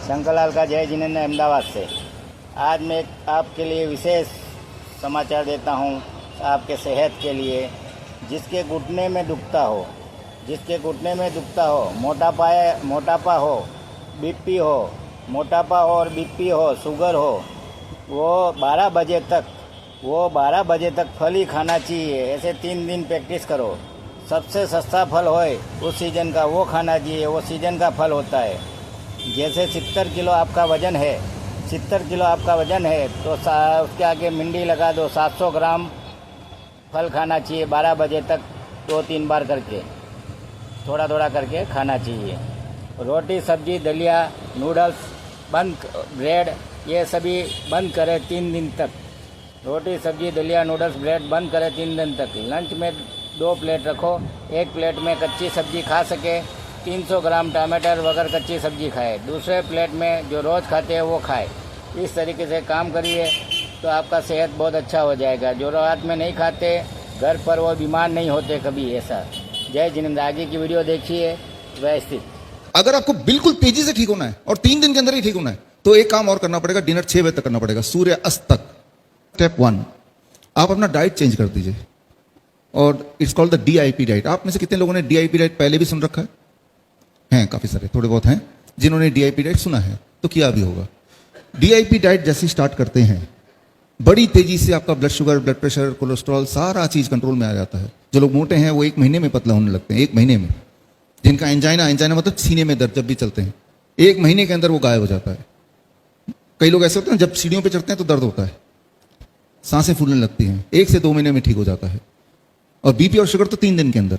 शंकरलाल का जय जिनेंद्र अहमदाबाद से। आज मैं आपके लिए विशेष समाचार देता हूँ आपके सेहत के लिए। जिसके घुटने में दुखता हो, मोटापा हो, बीपी हो, मोटापा हो और बीपी हो, शुगर हो, वो 12 बजे तक फल ही खाना चाहिए। ऐसे 3 दिन प्रैक्टिस करो। सबसे सस्ता फल होए उस सीजन का वो खाना चाहिए, वो सीजन का फल होता है। जैसे 70 किलो आपका वज़न है तो उसके आगे मिंडी लगा दो। 700 ग्राम फल खाना चाहिए 12 बजे तक, 2-3 बार करके, थोड़ा थोड़ा करके खाना चाहिए। रोटी, सब्जी, दलिया, नूडल्स ब्रेड ये सभी बंद करें 3 दिन तक। रोटी, सब्जी, दलिया, नूडल्स, ब्रेड बंद करें 3 दिन तक। लंच में 2 प्लेट रखो। एक प्लेट में कच्ची सब्जी खा सके, 300 ग्राम टमाटर वगैरह कच्ची सब्जी खाए। दूसरे प्लेट में जो रोज़ खाते हैं वो खाए। इस तरीके से काम करिए तो आपका सेहत बहुत अच्छा हो जाएगा। जो रात में नहीं खाते घर पर वो बीमार नहीं होते कभी। ऐसा जय जिनेंद्र। आगे की वीडियो देखिए व्यवस्थित। अगर आपको बिल्कुल तेजी से ठीक होना है और 3 दिन के अंदर ही ठीक होना है तो एक काम और करना पड़ेगा। डिनर 6 बजे तक करना पड़ेगा, सूर्य अस्त तक। स्टेप 1, आप अपना डाइट चेंज कर दीजिए और it's called the DIP diet. आप में से कितने लोगों ने DIP डाइट पहले भी सुन रखा है? हैं काफी सारे, थोड़े बहुत हैं जिन्होंने DIP डाइट सुना है तो किया भी होगा। DIP डाइट जैसे स्टार्ट करते हैं बड़ी तेजी से आपका blood sugar, blood pressure, cholesterol सारा चीज कंट्रोल में आ जाता है। जो लोग मोटे हैं वो 1 महीने में पतला होने लगते हैं, 1 महीने में। जिनका एंजाइना मतलब सीने में दर्द जब भी चलते हैं, 1 महीने के अंदर वो गायब हो जाता है। कई लोग ऐसे होते हैं जब सीढ़ियों पे चढ़ते हैं तो दर्द होता है, सांसें फूलने लगती हैं, 1 से 2 महीने में ठीक हो जाता है। और बीपी और शुगर तो 3 दिन के अंदर।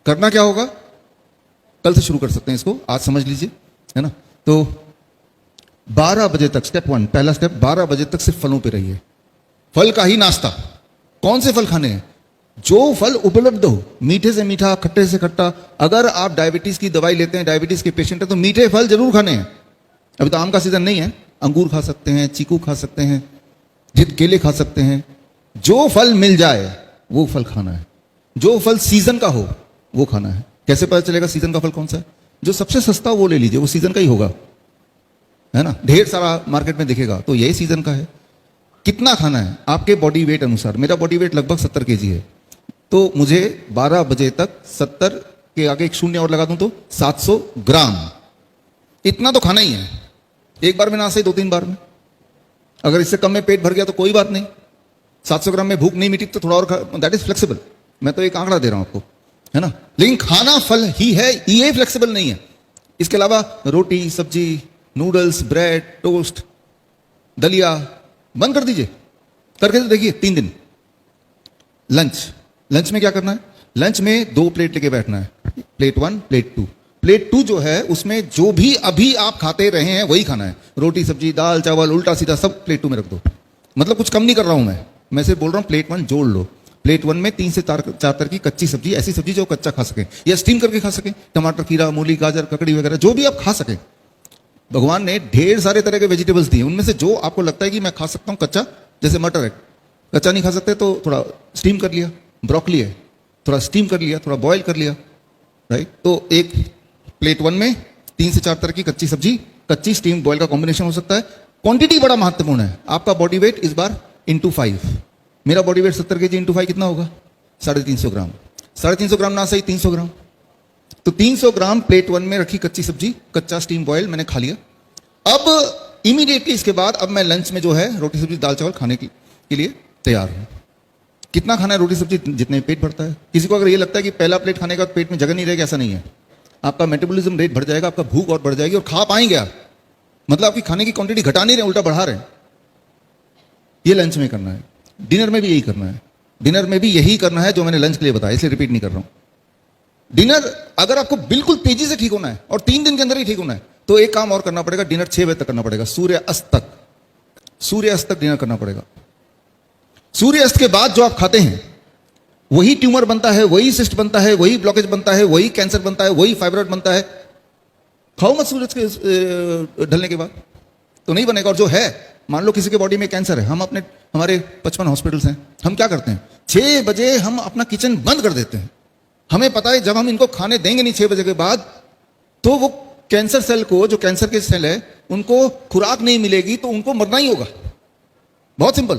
करना क्या होगा, कल से शुरू कर सकते हैं इसको, आज समझ लीजिए, है ना। तो 12 बजे तक, स्टेप 1, पहला स्टेप, 12 बजे तक सिर्फ फलों पे रहिए। फल का ही नाश्ता। कौन से फल खाने हैं? जो फल उपलब्ध हो, मीठे से मीठा, खट्टे से खट्टा। अगर आप डायबिटीज की दवाई लेते हैं, डायबिटीज के पेशेंट हैं, तो मीठे फल जरूर खाने हैं। अभी तो आम का सीजन नहीं है, अंगूर खा सकते हैं, चीकू खा सकते हैं, केले खा सकते हैं। जो फल मिल जाए वो फल खाना है। जो फल सीजन का हो वो खाना है। कैसे पता चलेगा सीजन का फल कौन सा है? जो सबसे सस्ता वो ले लीजिए, वो सीजन का ही होगा, है ना। ढेर सारा मार्केट में दिखेगा तो यही सीजन का है। कितना खाना है आपके बॉडी वेट अनुसार। मेरा बॉडी वेट लगभग 70 kg है, तो मुझे 12 बजे तक 70 के आगे एक शून्य और लगा दूं तो 700 ग्राम, इतना तो खाना ही है। एक बार में ना सही 2-3 बार में। अगर इससे कम में पेट भर गया तो कोई बात नहीं, 700 ग्राम में भूख नहीं मिटी तो थोड़ा और, दैट इज फ्लेक्सिबल। मैं तो एक आंकड़ा दे रहा हूं आपको, है ना। लेकिन खाना फल ही है, ये फ्लेक्सिबल नहीं है। इसके अलावा रोटी, सब्जी, नूडल्स, ब्रेड, टोस्ट, दलिया बंद कर दीजिए। करके तो देखिए 3 दिन। लंच में क्या करना है? लंच में 2 प्लेट लेके बैठना है। Plate 1, plate 2। प्लेट 2 जो है उसमें जो भी अभी आप खाते रहे हैं वही खाना है। रोटी, सब्जी, दाल, चावल, उल्टा सीधा सब प्लेट 2 में रख दो। मतलब कुछ कम नहीं कर रहा हूं मैं सिर्फ बोल रहा हूं प्लेट 1 जोड़ लो। प्लेट 1 में 3 से 4 तरह की कच्ची सब्जी, ऐसी सब्जी जो कच्चा खा सके या स्टीम करके खा सके। टमाटर, खीरा, मूली, गाजर, ककड़ी वगैरह जो भी आप खा सके। भगवान ने ढेर सारे तरह के वेजिटेबल्स दिए, उनमें से जो आपको लगता है कि मैं खा सकता हूं कच्चा, जैसे मटर है, कच्चा नहीं खा सकते तो थोड़ा स्टीम कर लिया। ब्रोकली है, थोड़ा स्टीम कर लिया, थोड़ा बॉयल कर लिया, राइट। तो एक प्लेट 1 में 3 से 4 तरह की कच्ची सब्जी, कच्ची, स्टीम, बॉयल का कॉम्बिनेशन हो सकता है। क्वांटिटी बड़ा महत्वपूर्ण है। आपका बॉडी वेट इस बार इंटू 5। मेरा बॉडी वेट 70 kg इंटू 5 कितना होगा? 350 ग्राम। 350 ग्राम ना सही 300 ग्राम। तो 300 ग्राम प्लेट 1 में रखी कच्ची सब्जी, कच्चा, स्टीम, बॉयल मैंने खा लिया। अब इमीडिएटली इसके बाद अब मैं लंच में जो है रोटी, सब्जी, दाल, चावल खाने के लिए तैयार हूं। कितना खाना है रोटी, सब्जी? जितने पेट भरता है। किसी को अगर ये लगता है कि पहला प्लेट खाने का पेट में जगह नहीं रहेगी, ऐसा नहीं है। आपका मेटाबॉलिज्म रेट बढ़ जाएगा, आपका भूख और बढ़ जाएगी और खा पाएंगे आप। मतलब आपकी खाने की क्वांटिटी घटा नहीं रहे, उल्टा बढ़ा रहे हैं। ये लंच में करना है। डिनर में भी यही करना है। डिनर में भी यही करना है जो मैंने लंच के लिए बताया, इसलिए रिपीट नहीं कर रहा हूं। डिनर अगर आपको बिल्कुल तेजी से ठीक होना है और 3 दिन के अंदर ही ठीक होना है तो एक काम और करना पड़ेगा। डिनर 6 बजे तक करना पड़ेगा, सूर्य अस्त तक। सूर्य अस्त तक डिनर करना पड़ेगा। सूर्य अस्त के बाद जो आप खाते हैं वही ट्यूमर बनता है, वही सिस्ट बनता है, वही ब्लॉकेज बनता है, वही कैंसर बनता है, वही फाइब्रॉइड बनता है। खाओ मत सूरज के ढलने के बाद तो नहीं बनेगा। और जो है, मान लो किसी के बॉडी में कैंसर है, हमारे 55 हॉस्पिटल्स हैं, हम क्या करते हैं 6 बजे हम अपना किचन बंद कर देते हैं। हमें पता है जब हम इनको खाने देंगे नहीं 6 बजे के बाद तो वो कैंसर सेल को, जो कैंसर के सेल है, उनको खुराक नहीं मिलेगी तो उनको मरना ही होगा। बहुत सिंपल,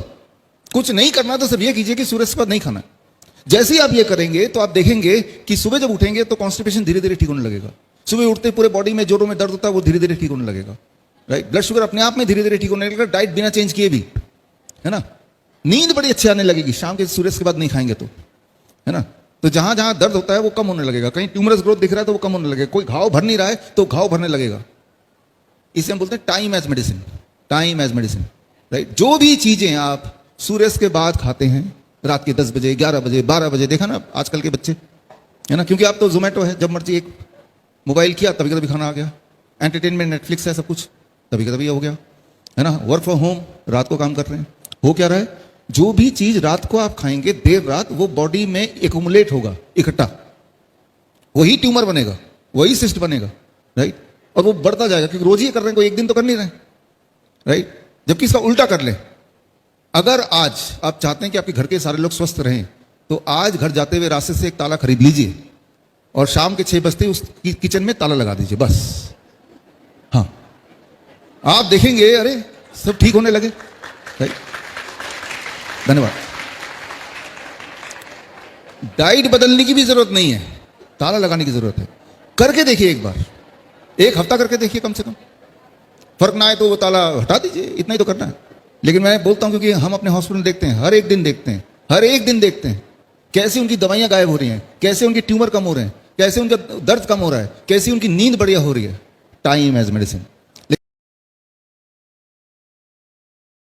कुछ नहीं करना तो सिर्फ ये कीजिए कि सूर्य से नहीं खाना है। जैसे ही आप ये करेंगे तो आप देखेंगे कि सुबह जब उठेंगे तो कॉन्स्टिपेशन धीरे धीरे ठीक होने लगेगा। सुबह उठते पूरे बॉडी में जोड़ों में दर्द होता है, वो धीरे धीरे ठीक होने लगेगा, राइट। ब्लड शुगर अपने आप में धीरे धीरे ठीक होने लगेगा, डाइट बिना चेंज किए भी, है ना। नींद बड़ी अच्छी आने लगेगी शाम के सूर्य के बाद नहीं खाएंगे तो, है ना। तो जहां जहां दर्द होता है वो कम होने लगेगा, कहीं ट्यूमरस ग्रोथ दिख रहा है तो वो कम होने लगेगा, कोई घाव भर नहीं रहा है तो घाव भरने लगेगा। इसे हम बोलते हैं time as medicine, time as medicine, right. जो भी चीजें आप सूर्य के बाद खाते हैं रात के 10 बजे, 11 बजे, 12 बजे, देखा ना आजकल के बच्चे, है ना, क्योंकि आप तो जोमेटो है, जब मर्जी एक मोबाइल किया तभी कभी खाना आ गया, एंटरटेनमेंट नेटफ्लिक्स है सब कुछ, तभी कभी हो गया, है ना। वर्क फ्रॉम होम, रात को काम कर रहे हैं, हो क्या रहा है, जो भी चीज रात को आप खाएंगे देर रात वो बॉडी में एक्यूमुलेट होगा, इकट्ठा, वही ट्यूमर बनेगा, वही सिस्ट बनेगा, राइट। और वो बढ़ता जाएगा क्योंकि रोज ही कर रहे हैं, कोई एक दिन तो कर नहीं रहे, राइट। जबकि इसका उल्टा कर ले, अगर आज आप चाहते हैं कि आपके घर के सारे लोग स्वस्थ रहें तो आज घर जाते हुए रास्ते से एक ताला खरीद लीजिए और शाम के 6 बजते उस किचन में ताला लगा दीजिए, बस। हाँ, आप देखेंगे अरे सब ठीक होने लगे, राइट। धन्यवाद। डाइट बदलने की भी जरूरत नहीं है, ताला लगाने की जरूरत है। करके देखिए एक बार, एक हफ्ता करके देखिए, कम से कम फर्क ना आए तो वो ताला हटा दीजिए, इतना ही तो करना है। लेकिन मैं बोलता हूं क्योंकि हम अपने हॉस्पिटल देखते हैं, हर एक दिन देखते हैं, हर एक दिन देखते हैं कैसे उनकी दवाइयां गायब हो रही हैं, कैसे उनके ट्यूमर कम हो रहे हैं, कैसे उनका दर्द कम हो रहा है, कैसे उनकी नींद बढ़िया हो रही है। Time as medicine.